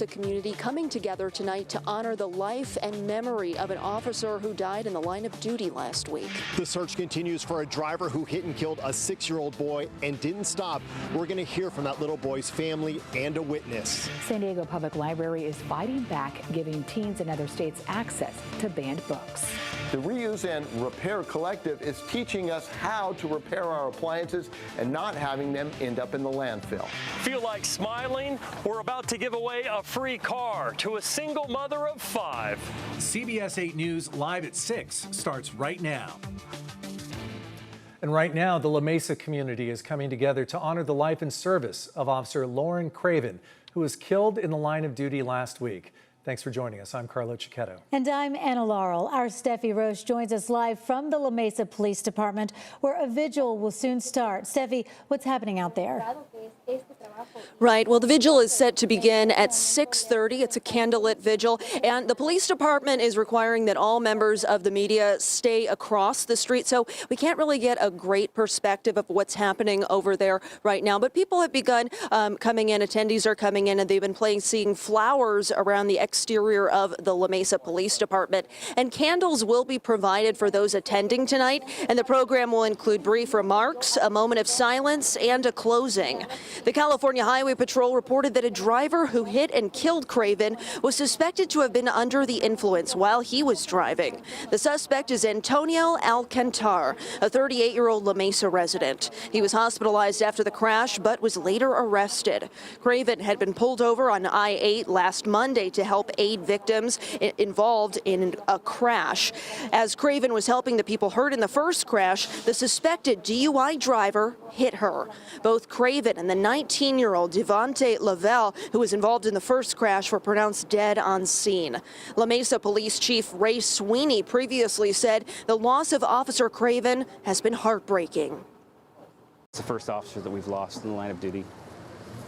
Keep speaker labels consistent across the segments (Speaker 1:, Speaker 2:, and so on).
Speaker 1: The community coming together tonight to honor the life and memory of an officer who died in the line of duty last week.
Speaker 2: The search continues for a driver who hit and killed a 6-year-old boy and didn't stop. We're going to hear from that little boy's family and a witness.
Speaker 3: San Diego Public Library is fighting back, giving teens in other states access to banned books.
Speaker 4: The Reuse and Repair Collective is teaching us how to repair our appliances and not having them end up in the landfill.
Speaker 5: Feel like smiling? We're about to give away a free car to a single mother of 5.
Speaker 6: CBS 8 News live at 6 starts right now. And right now, the La Mesa community is coming together to honor the life and service of Officer Lauren Craven, who was killed in the line of duty last week. Thanks for joining us. I'm Carlo Cicchetto.
Speaker 7: And I'm Anna Laurel. Our Steffi Roche joins us live from the La Mesa Police Department, where a vigil will soon start. Steffi, what's happening out there?
Speaker 1: Right. Well, the vigil is set to begin at 6:30. It's a candlelit vigil, and the police department is requiring that all members of the media stay across the street, so we can't really get a great perspective of what's happening over there right now. But people have begun coming in. Attendees are coming in, and they've been seeing flowers around the exterior of the La Mesa Police Department. And candles will be provided for those attending tonight, and the program will include brief remarks, a moment of silence, and a closing. The California Highway Patrol reported that a driver who hit and killed Craven was suspected to have been under the influence while he was driving. The suspect is Antonio Alcantar, a 38-year-old La Mesa resident. He was hospitalized after the crash but was later arrested. Craven had been pulled over on I-8 last Monday to help aid victims involved in a crash. As Craven was helping the people hurt in the first crash, the suspected DUI driver hit her. Both Craven and the 19-year-old Devontae Lavelle, who was involved in the first crash, were pronounced dead on scene. La Mesa Police Chief Ray Sweeney previously said the loss of Officer Craven has been heartbreaking.
Speaker 8: It's the first officer that we've lost in the line of duty.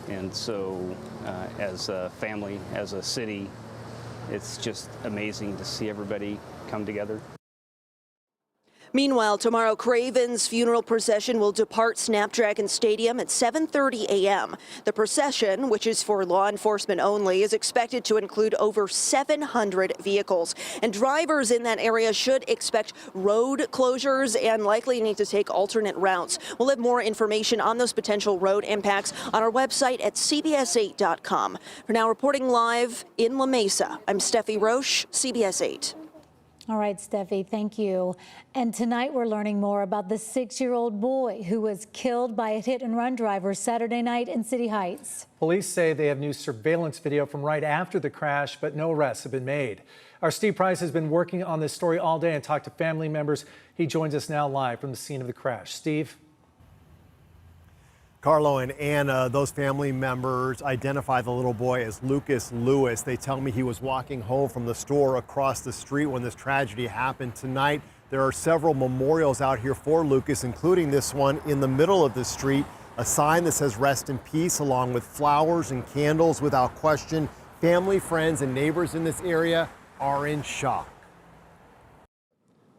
Speaker 8: And so as a family, as a city, it's just amazing to see everybody come together.
Speaker 1: Meanwhile, tomorrow, Craven's funeral procession will depart Snapdragon Stadium at 7:30 a.m. The procession, which is for law enforcement only, is expected to include over 700 vehicles. And drivers in that area should expect road closures and likely need to take alternate routes. We'll have more information on those potential road impacts on our website at cbs8.com. For now, reporting live in La Mesa, I'm Steffi Roche, CBS 8.
Speaker 7: All right, Steffi, thank you. And tonight we're learning more about the 6-year-old boy who was killed by a hit-and-run driver Saturday night in City Heights.
Speaker 6: Police say they have new surveillance video from right after the crash, but no arrests have been made. Our Steve Price has been working on this story all day and talked to family members. He joins us now live from the scene of the crash. Steve?
Speaker 2: Carlo and Anna, those family members identify the little boy as Lucas Lewis. They tell me he was walking home from the store across the street when this tragedy happened tonight. There are several memorials out here for Lucas, including this one in the middle of the street, a sign that says rest in peace, along with flowers and candles. Without question, family, friends, and neighbors in this area are in shock.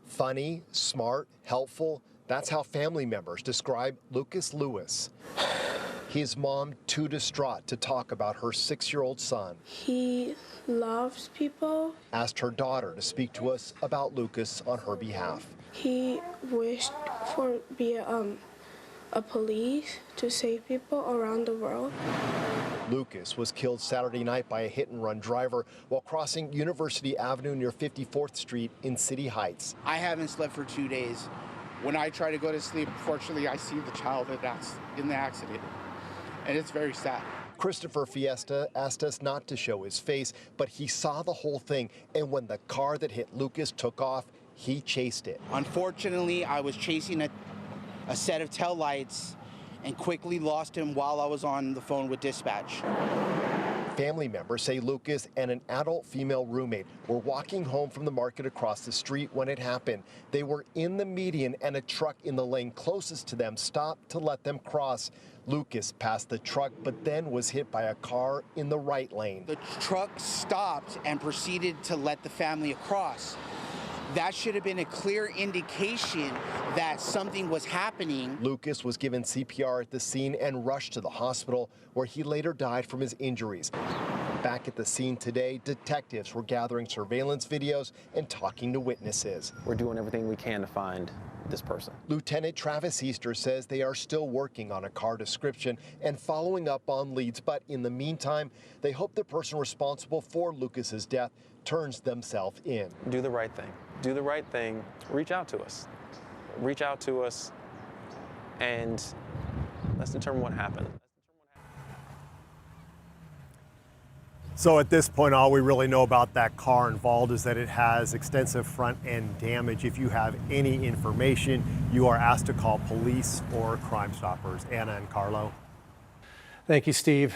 Speaker 2: Funny, smart, helpful. That's how family members describe Lucas Lewis. His mom too distraught to talk about her 6-year-old son.
Speaker 9: He loves people.
Speaker 2: Asked her daughter to speak to us about Lucas on her behalf.
Speaker 9: He wished for be a police to save people around the world.
Speaker 2: Lucas was killed Saturday night by a hit-and-run driver while crossing University Avenue near 54th Street in City Heights.
Speaker 10: I haven't slept for 2 days. When I try to go to sleep, unfortunately, I see the child that's in the accident, and it's very sad.
Speaker 2: Christopher Fiesta asked us not to show his face, but he saw the whole thing, and when the car that hit Lucas took off, he chased it.
Speaker 10: Unfortunately, I was chasing a set of taillights and quickly lost him while I was on the phone with dispatch.
Speaker 2: Family members say Lucas and an adult female roommate were walking home from the market across the street when it happened. They were in the median and a truck in the lane closest to them stopped to let them cross. Lucas passed the truck but then was hit by a car in the right lane.
Speaker 10: The truck stopped and proceeded to let the family across. That should have been a clear indication that something was happening.
Speaker 2: Lucas was given CPR at the scene and rushed to the hospital, where he later died from his injuries. Back at the scene today, detectives were gathering surveillance videos and talking to witnesses.
Speaker 11: We're doing everything we can to find this person.
Speaker 2: Lieutenant Travis Easter says they are still working on a car description and following up on leads, but in the meantime, they hope the person responsible for Lucas's death turns themselves in.
Speaker 11: Do the right thing. Do the right thing. Reach out to us. Reach out to us, and let's determine what happened.
Speaker 2: So at this point, all we really know about that car involved is that it has extensive front end damage. If you have any information, you are asked to call police or Crime Stoppers. Anna and Carlo.
Speaker 6: Thank you, Steve.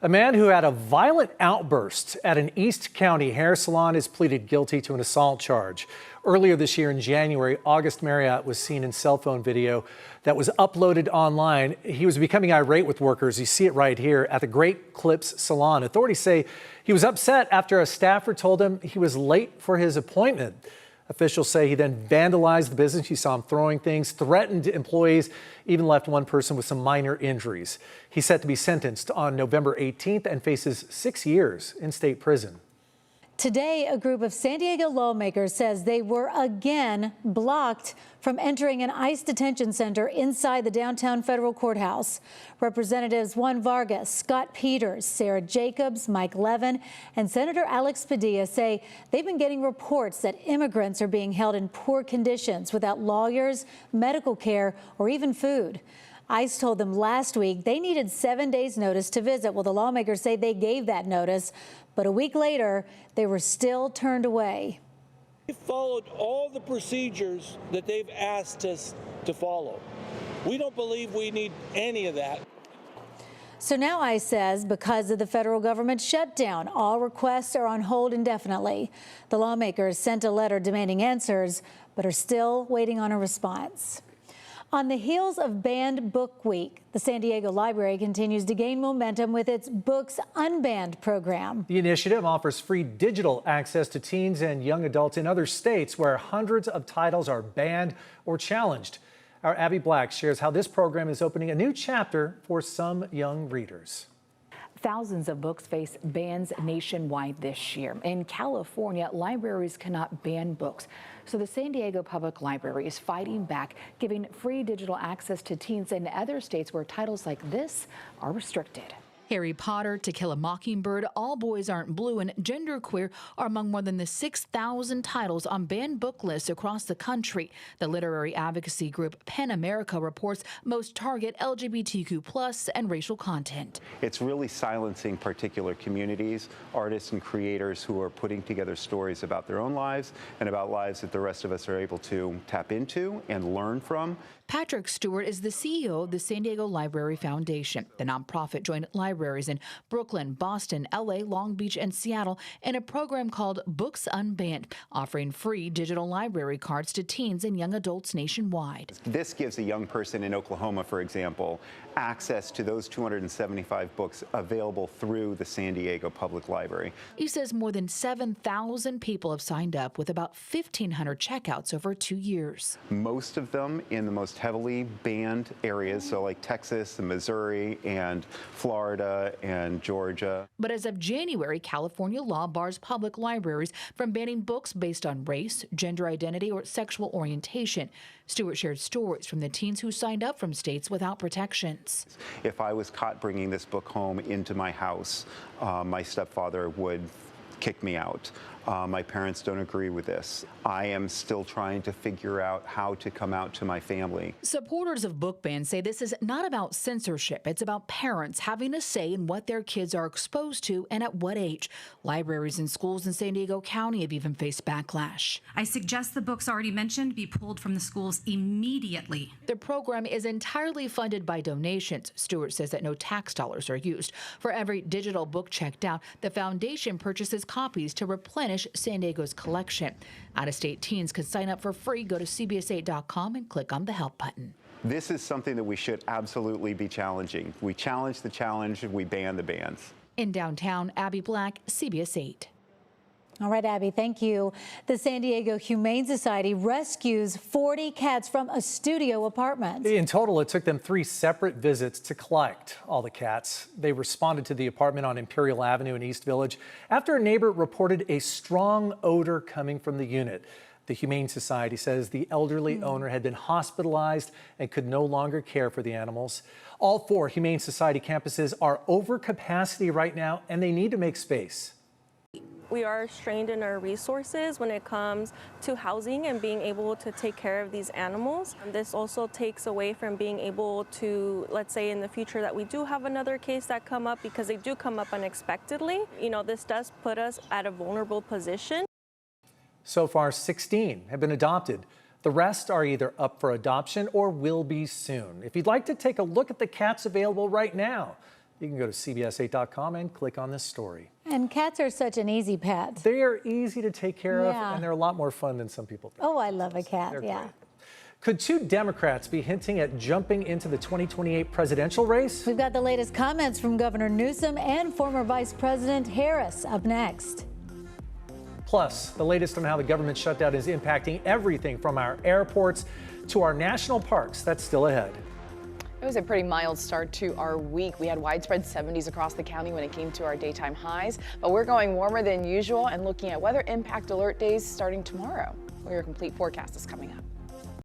Speaker 6: A man who had a violent outburst at an East County hair salon has pleaded guilty to an assault charge. Earlier this year in January, August Marriott was seen in cell phone video that was uploaded online. He was becoming irate with workers. You see it right here at the Great Clips Salon. Authorities say he was upset after a staffer told him he was late for his appointment. Officials say he then vandalized the business. You saw him throwing things, threatened employees, even left one person with some minor injuries. He's set to be sentenced on November 18th and faces 6 years in state prison.
Speaker 7: Today, a group of San Diego lawmakers says they were again blocked from entering an ICE detention center inside the downtown federal courthouse. Representatives Juan Vargas, Scott Peters, Sarah Jacobs, Mike Levin, and Senator Alex Padilla say they've been getting reports that immigrants are being held in poor conditions without lawyers, medical care, or even food. ICE told them last week they needed 7 days' notice to visit. Well, the lawmakers say they gave that notice, but a week later, they were still turned away.
Speaker 12: We followed all the procedures that they've asked us to follow. We don't believe we need any of that.
Speaker 7: So now ICE says because of the federal government shutdown, all requests are on hold indefinitely. The lawmakers sent a letter demanding answers, but are still waiting on a response. On the heels of Banned Book Week, the San Diego Library continues to gain momentum with its Books Unbanned program.
Speaker 6: The initiative offers free digital access to teens and young adults in other states where hundreds of titles are banned or challenged. Our Abby Black shares how this program is opening a new chapter for some young readers.
Speaker 3: Thousands of books face bans nationwide this year. In California, libraries cannot ban books. So the San Diego Public Library is fighting back, giving free digital access to teens in other states where titles like this are restricted.
Speaker 13: Harry Potter, To Kill a Mockingbird, All Boys Aren't Blue, and Genderqueer are among more than the 6,000 titles on banned book lists across the country. The literary advocacy group PEN America reports most target LGBTQ+ and racial content.
Speaker 14: It's really silencing particular communities, artists and creators who are putting together stories about their own lives and about lives that the rest of us are able to tap into and learn from.
Speaker 13: Patrick Stewart is the CEO of the San Diego Library Foundation. The nonprofit joined libraries in Brooklyn, Boston, LA, Long Beach, and Seattle in a program called Books Unbanned, offering free digital library cards to teens and young adults nationwide.
Speaker 14: This gives a young person in Oklahoma, for example, access to those 275 books available through the San Diego Public Library.
Speaker 13: He says more than 7,000 people have signed up with about 1,500 checkouts over 2 years.
Speaker 14: Most of them in the most heavily banned areas, so like Texas and Missouri and Florida and Georgia.
Speaker 13: But as of January, California law bars public libraries from banning books based on race, gender identity, or sexual orientation. Stewart shared stories from the teens who signed up from states without protections.
Speaker 14: If I was caught bringing this book home into my house, my stepfather would kick me out. My parents don't agree with this. I am still trying to figure out how to come out to my family.
Speaker 13: Supporters of book bans say this is not about censorship. It's about parents having a say in what their kids are exposed to and at what age. Libraries and schools in San Diego County have even faced backlash.
Speaker 15: I suggest the books already mentioned be pulled from the schools immediately.
Speaker 13: The program is entirely funded by donations. Stewart says that no tax dollars are used. For every digital book checked out, the foundation purchases copies to replenish San Diego's collection. Out-of-state teens can sign up for free. Go to cbs8.com and click on the help button.
Speaker 14: This is something that we should absolutely be challenging. We challenge the challenge, we ban the bans.
Speaker 13: In downtown, Abby Black, CBS 8.
Speaker 7: All right, Abby, thank you. The San Diego Humane Society rescues 40 cats from a studio apartment.
Speaker 6: In total, it took them 3 separate visits to collect all the cats. They responded to the apartment on Imperial Avenue in East Village after a neighbor reported a strong odor coming from the unit. The Humane Society says the elderly owner had been hospitalized and could no longer care for the animals. All 4 Humane Society campuses are over capacity right now, and they need to make space.
Speaker 16: We are strained in our resources when it comes to housing and being able to take care of these animals. This also takes away from being able to, let's say in the future that we do have another case that come up, because they do come up unexpectedly. You know, this does put us at a vulnerable position.
Speaker 6: So far, 16 have been adopted. The rest are either up for adoption or will be soon. If you'd like to take a look at the cats available right now, you can go to CBS8.com and click on this story.
Speaker 7: And cats are such an easy pet.
Speaker 6: They are easy to take care of,
Speaker 7: Yeah.
Speaker 6: and they're a lot more fun than some people think.
Speaker 7: Oh, I love a cat,
Speaker 6: They're
Speaker 7: yeah.
Speaker 6: great. Could 2 Democrats be hinting at jumping into the 2028 presidential race?
Speaker 7: We've got the latest comments from Governor Newsom and former Vice President Harris up next.
Speaker 6: Plus, the latest on how the government shutdown is impacting everything from our airports to our national parks. That's still ahead.
Speaker 17: It was a pretty mild start to our week. We had widespread 70s across the county when it came to our daytime highs, but we're going warmer than usual and looking at weather impact alert days starting tomorrow. Well, your complete forecast is coming up.